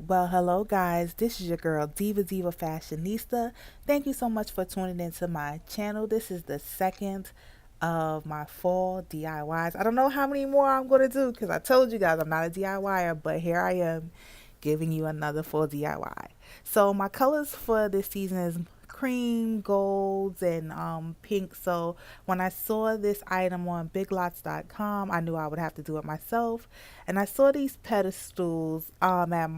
Well, hello guys. This is your girl Diva Fashionista. Thank you so much for tuning into my channel. This is the second of my fall DIYs. I don't know how many more I'm going to do because I told you guys I'm not a DIYer, but here I am giving you another full DIY. So my colors for this season is cream, golds, and pink. So when I saw this item on biglots.com, I knew I would have to do it myself. And I saw these pedestals at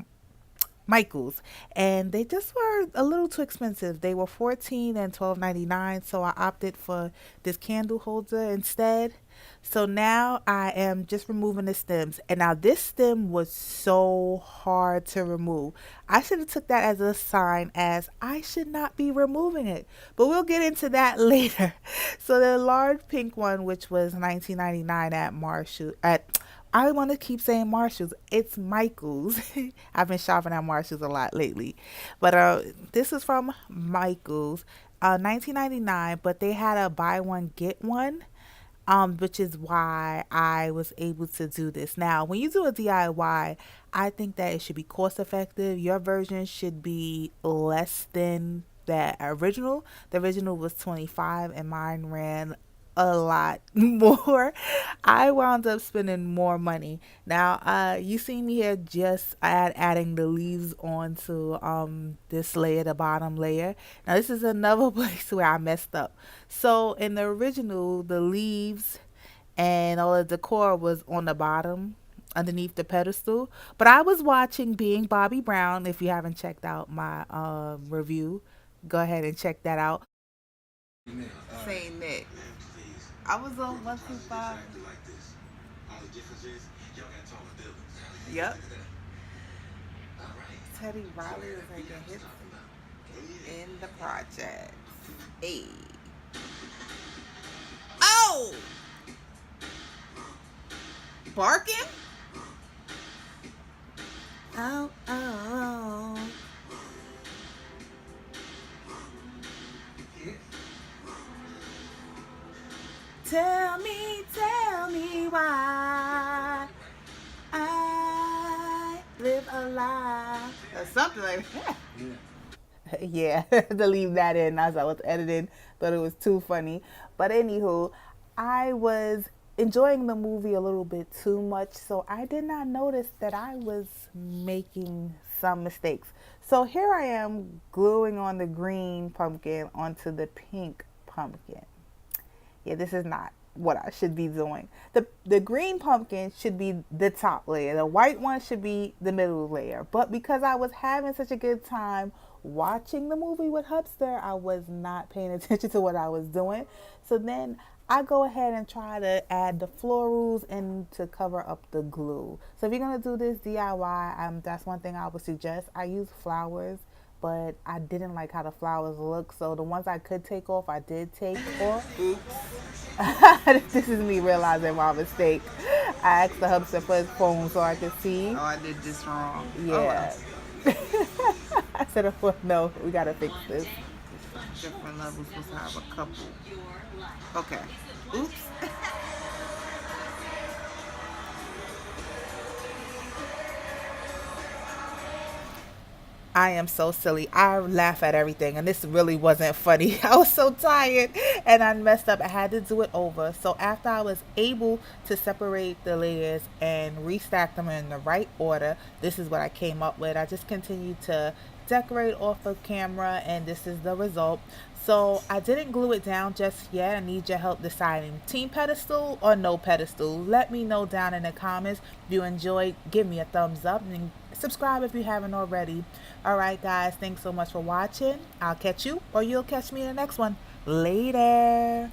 Michaels, and they just were a little too expensive. They were 14 and 12.99, so I opted for this candle holder instead. So now I am just removing the stems. And now this stem was so hard to remove. I should have took that as a sign as I should not be removing it. But we'll get into that later. So the large pink one, which was 19.99 at Marshall at I want to keep saying Marshalls. It's Michaels. I've been shopping at Marshalls a lot lately. But this is from Michaels, 19.99, but they had a buy one get one, which is why I was able to do this. Now, when you do a DIY, I think that it should be cost effective. Your version should be less than that original. The original was 25 and mine ran a lot more. I wound up spending more money. Now, you see me here just adding the leaves onto this layer, the bottom layer. Now, this is another place where I messed up. So, in the original, the leaves and all the decor was on the bottom underneath the pedestal. But I was watching Being Bobby Brown. If you haven't checked out my review, go ahead and check that out. Saint Nick. I was on 125. Yep. Teddy Riley is making hits in the project. Hey. Oh! Barking? Oh, oh, oh. Tell me why I live a lie. Or something like that. Yeah, to leave that in as I was editing, thought it was too funny. But anywho, I was enjoying the movie a little bit too much, so I did not notice that I was making some mistakes. So here I am gluing on the green pumpkin onto the pink pumpkin. Yeah, this is not what I should be doing. The green pumpkin should be the top layer. The white one should be the middle layer. But because I was having such a good time watching the movie with Hubster, I was not paying attention to what I was doing. So then I go ahead and try to add the florals and to cover up the glue. So if you're gonna do this DIY, that's one thing I would suggest. I use flowers, but I didn't like how the flowers look. So the ones I could take off, I did take off. This is me realizing my mistake. I asked the hubster for his phone so I could see. Oh, I did this wrong. Yeah. I said, well, no, we gotta fix this. Different levels supposed to have a couple. Okay. Oops. I am so silly. I laugh at everything, and this really wasn't funny. I was so tired and I messed up. I had to do it over. So, after I was able to separate the layers and restack them in the right order, this is what I came up with. I just continued to decorate off of camera, and this is the result. So I didn't glue it down just yet. I need your help deciding team pedestal or no pedestal. Let me know down in the comments. If you enjoyed, give me a thumbs up and subscribe if you haven't already. All right, guys, thanks so much for watching. I'll catch you or you'll catch me in the next one. Later.